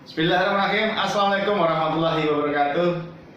Bismillahirrahmanirrahim. Assalamualaikum warahmatullahi wabarakatuh.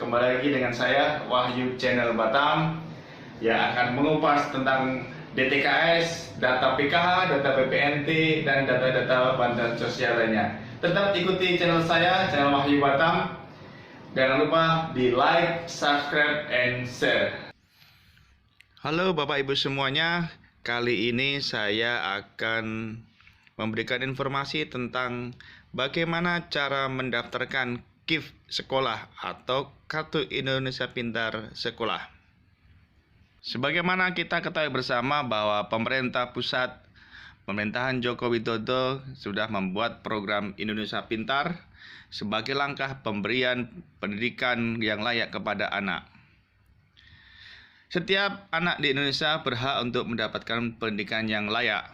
Kembali lagi dengan saya Wahyu Channel Batam yang akan mengupas tentang DTKS, data PKH, data PPNT, dan data-data bantuan sosial lainnya. Tetap ikuti channel saya, channel Wahyu Batam. Jangan lupa di like, subscribe, and share. Halo Bapak Ibu semuanya, kali ini saya akan memberikan informasi tentang bagaimana cara mendaftarkan KIF sekolah atau Kartu Indonesia Pintar Sekolah. Sebagaimana kita ketahui bersama bahwa pemerintah pusat, pemerintahan Joko Widodo sudah membuat program Indonesia Pintar sebagai langkah pemberian pendidikan yang layak kepada anak. Setiap anak di Indonesia berhak untuk mendapatkan pendidikan yang layak.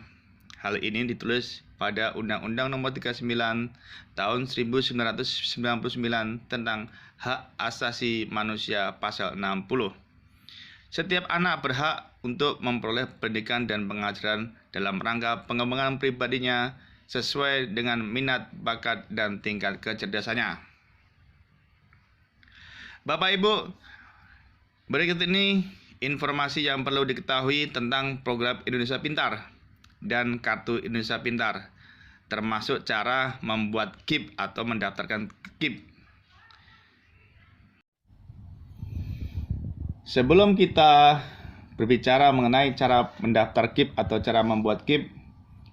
Hal ini ditulis pada Undang-Undang Nomor 39 Tahun 1999 tentang Hak Asasi Manusia Pasal 60. Setiap anak berhak untuk memperoleh pendidikan dan pengajaran dalam rangka pengembangan pribadinya sesuai dengan minat, bakat, dan tingkat kecerdasannya. Bapak Ibu, berikut ini informasi yang perlu diketahui tentang program Indonesia Pintar dan Kartu Indonesia Pintar, termasuk cara membuat KIP atau mendaftarkan KIP. Sebelum kita berbicara mengenai cara mendaftar KIP atau cara membuat KIP,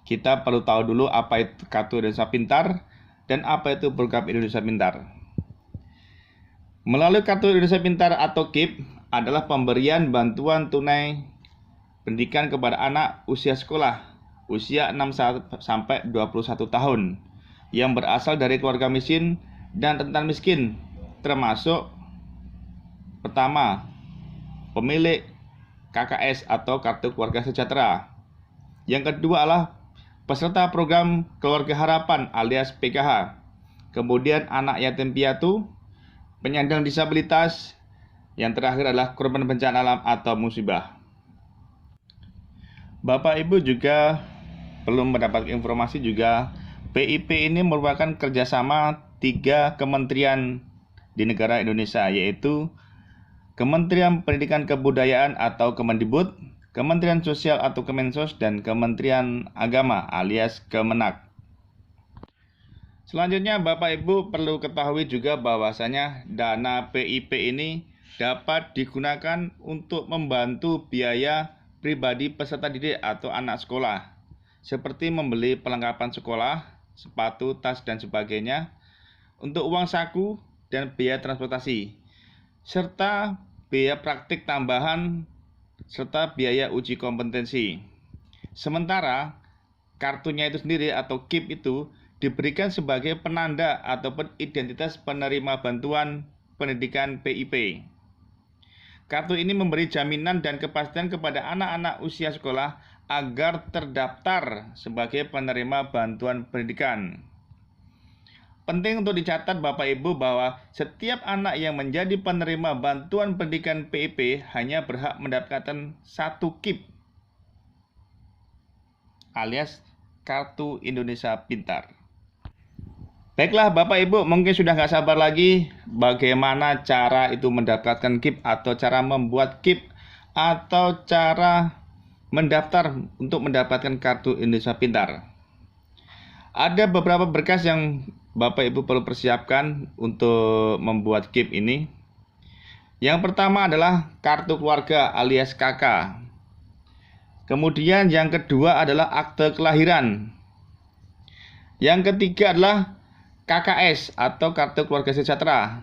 kita perlu tahu dulu apa itu Kartu Indonesia Pintar dan apa itu program Indonesia Pintar. Melalui Kartu Indonesia Pintar atau KIP adalah pemberian bantuan tunai pendidikan kepada anak usia sekolah usia 6 sampai 21 tahun yang berasal dari keluarga miskin dan rentan miskin, termasuk pertama, pemilik KKS atau Kartu Keluarga Sejahtera. Yang kedua adalah peserta program Keluarga Harapan alias PKH. Kemudian anak yatim piatu, penyandang disabilitas, yang terakhir adalah korban bencana alam atau musibah. Bapak Ibu juga perlu mendapat informasi juga, PIP ini merupakan kerjasama 3 kementerian di negara Indonesia, yaitu Kementerian Pendidikan Kebudayaan atau Kemendikbud, Kementerian Sosial atau Kemensos, dan Kementerian Agama alias Kemenak. Selanjutnya Bapak Ibu perlu ketahui juga bahwasanya dana PIP ini dapat digunakan untuk membantu biaya pribadi peserta didik atau anak sekolah, seperti membeli perlengkapan sekolah, sepatu, tas, dan sebagainya, untuk uang saku dan biaya transportasi, serta biaya praktik tambahan, serta biaya uji kompetensi. Sementara kartunya itu sendiri atau KIP itu diberikan sebagai penanda ataupun identitas penerima bantuan pendidikan PIP. Kartu ini memberi jaminan dan kepastian kepada anak-anak usia sekolah agar terdaftar sebagai penerima bantuan pendidikan. Penting untuk dicatat Bapak Ibu bahwa setiap anak yang menjadi penerima bantuan pendidikan PIP hanya berhak mendapatkan 1 KIP alias Kartu Indonesia Pintar. Baiklah Bapak Ibu, mungkin sudah nggak sabar lagi bagaimana cara itu mendapatkan KIP atau cara membuat KIP atau cara mendaftar untuk mendapatkan Kartu Indonesia Pintar. Ada beberapa berkas yang Bapak Ibu perlu persiapkan untuk membuat KIP ini. Yang pertama adalah kartu keluarga alias KK. Kemudian yang kedua adalah akte kelahiran. Yang ketiga adalah KKS atau Kartu Keluarga Sejahtera.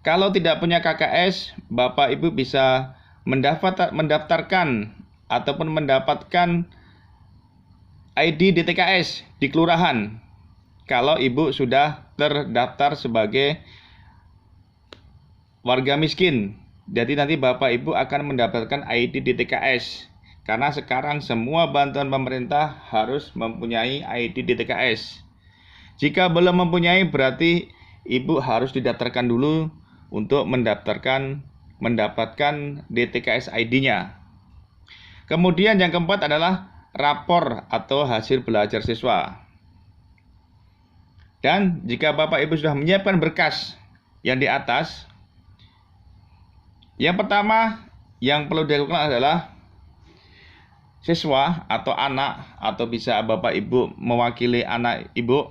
Kalau tidak punya KKS, Bapak Ibu bisa mendaftarkan ataupun mendapatkan ID DTKS di kelurahan kalau Ibu sudah terdaftar sebagai warga miskin. Jadi nanti Bapak Ibu akan mendapatkan ID DTKS, karena sekarang semua bantuan pemerintah harus mempunyai ID DTKS. Jika belum mempunyai, berarti Ibu harus didaftarkan dulu untuk mendapatkan DTKS ID-nya. Kemudian yang keempat adalah rapor atau hasil belajar siswa. Dan jika Bapak Ibu sudah menyiapkan berkas yang di atas, yang pertama yang perlu dilakukan adalah siswa atau anak, atau bisa Bapak Ibu mewakili anak Ibu,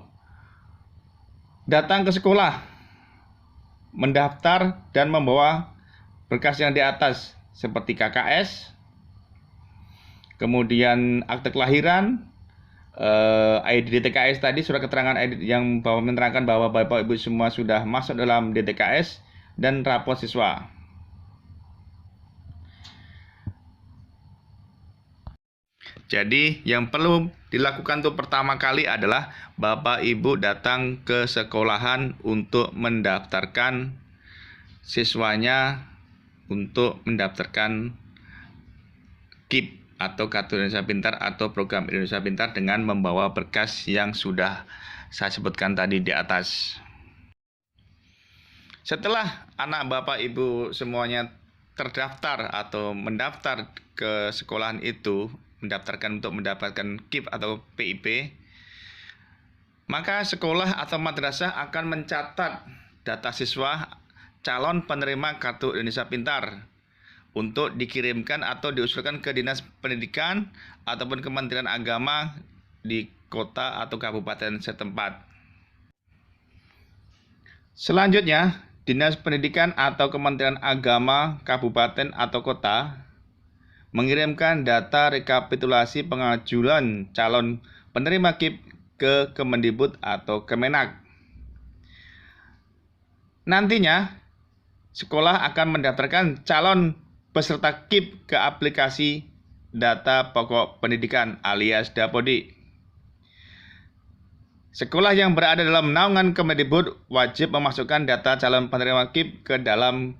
datang ke sekolah, mendaftar dan membawa berkas yang di atas seperti KKS, kemudian akte kelahiran, ID DTKS tadi, surat keterangan ID yang menerangkan bahwa Bapak Ibu semua sudah masuk dalam DTKS, dan rapor siswa. Jadi yang perlu dilakukan untuk pertama kali adalah Bapak Ibu datang ke sekolahan untuk mendaftarkan siswanya, untuk mendaftarkan KIP atau Kartu Indonesia Pintar atau program Indonesia Pintar dengan membawa berkas yang sudah saya sebutkan tadi di atas. Setelah anak Bapak Ibu semuanya terdaftar atau mendaftar ke sekolahan itu, mendaftarkan untuk mendapatkan KIP atau PIP, maka sekolah atau madrasah akan mencatat data siswa calon penerima Kartu Indonesia Pintar untuk dikirimkan atau diusulkan ke Dinas Pendidikan ataupun Kementerian Agama di kota atau kabupaten setempat. Selanjutnya, Dinas Pendidikan atau Kementerian Agama kabupaten atau kota mengirimkan data rekapitulasi pengajuan calon penerima KIP ke Kemendikbud atau Kemenak. Nantinya, sekolah akan mendaftarkan calon peserta KIP ke aplikasi data pokok pendidikan alias Dapodi. Sekolah yang berada dalam naungan Kemendikbud wajib memasukkan data calon penerima KIP ke dalam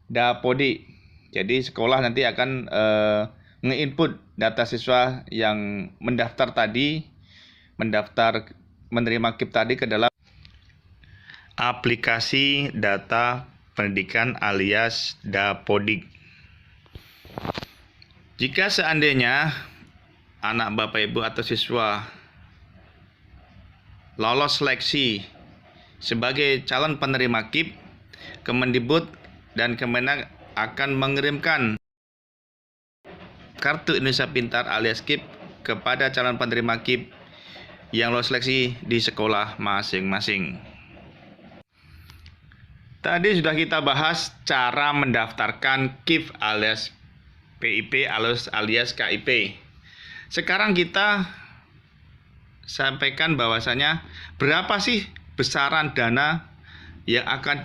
Dapodi. Jadi sekolah nanti akan nge-input data siswa yang mendaftar menerima KIP tadi ke dalam aplikasi data pendidikan alias Dapodik. Jika seandainya anak Bapak Ibu atau siswa lolos seleksi sebagai calon penerima KIP, Kemendikbud dan Kemenak akan mengirimkan Kartu Indonesia Pintar alias KIP kepada calon penerima KIP yang lolos seleksi di sekolah masing-masing. Tadi sudah kita bahas cara mendaftarkan KIP alias PIP alias KIP. Sekarang kita sampaikan bahwasanya berapa sih besaran dana yang akan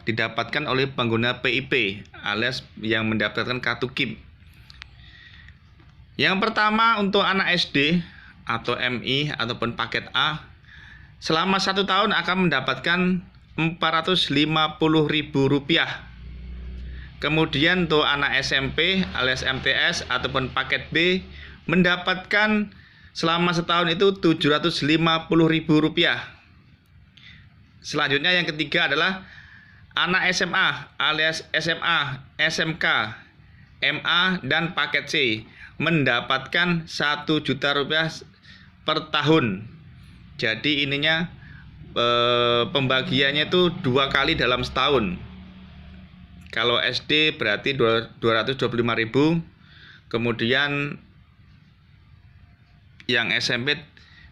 didapatkan oleh pengguna PIP alias yang mendaftarkan kartu KIP. Yang pertama, untuk anak SD atau MI ataupun paket A, selama 1 tahun akan mendapatkan Rp450.000. Kemudian untuk anak SMP alias MTS ataupun paket B mendapatkan selama setahun itu Rp750.000. Selanjutnya yang ketiga adalah anak SMA alias SMA, SMK, MA, dan paket C mendapatkan Rp1 juta per tahun. Jadi ininya pembagiannya itu 2 kali dalam setahun. Kalau SD berarti 225.000, kemudian yang SMP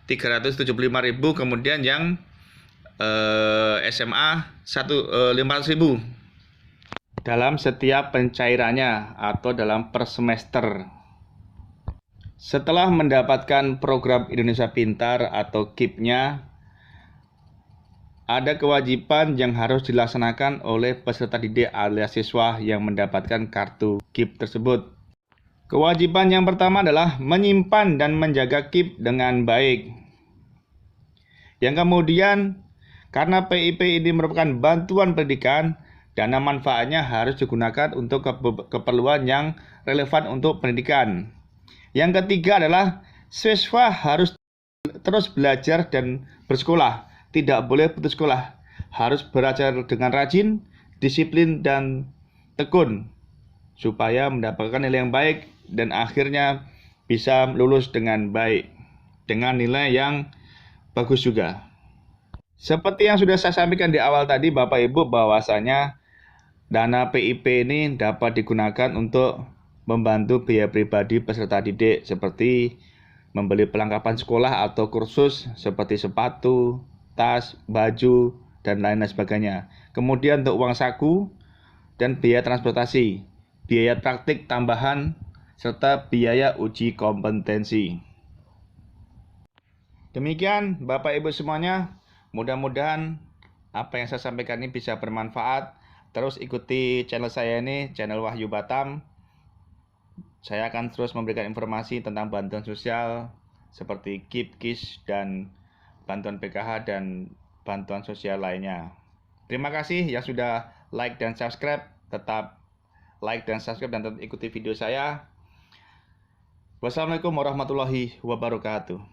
375.000, kemudian yang SMA 500.000 dalam setiap pencairannya atau dalam per semester. Setelah mendapatkan program Indonesia Pintar atau KIP-nya, ada kewajiban yang harus dilaksanakan oleh peserta didik alias siswa yang mendapatkan kartu KIP tersebut. Kewajiban yang pertama adalah menyimpan dan menjaga KIP dengan baik. Yang kemudian, karena PIP ini merupakan bantuan pendidikan, dana manfaatnya harus digunakan untuk keperluan yang relevan untuk pendidikan. Yang ketiga adalah siswa harus terus belajar dan bersekolah, tidak boleh putus sekolah, harus belajar dengan rajin, disiplin, dan tekun supaya mendapatkan nilai yang baik dan akhirnya bisa lulus dengan baik dengan nilai yang bagus juga. Seperti yang sudah saya sampaikan di awal tadi Bapak Ibu, bahwasanya dana PIP ini dapat digunakan untuk membantu biaya pribadi peserta didik seperti membeli perlengkapan sekolah atau kursus seperti sepatu, tas, baju, dan lain-lain sebagainya. Kemudian untuk uang saku dan biaya transportasi, biaya praktik tambahan, serta biaya uji kompetensi. Demikian Bapak Ibu semuanya, mudah-mudahan apa yang saya sampaikan ini bisa bermanfaat. Terus ikuti channel saya ini, channel Wahyu Batam. Saya akan terus memberikan informasi tentang bantuan sosial seperti KIP, KIS, dan bantuan PKH dan bantuan sosial lainnya. Terima kasih yang sudah like dan subscribe. Tetap like dan subscribe dan tetap ikuti video saya. Wassalamualaikum warahmatullahi wabarakatuh.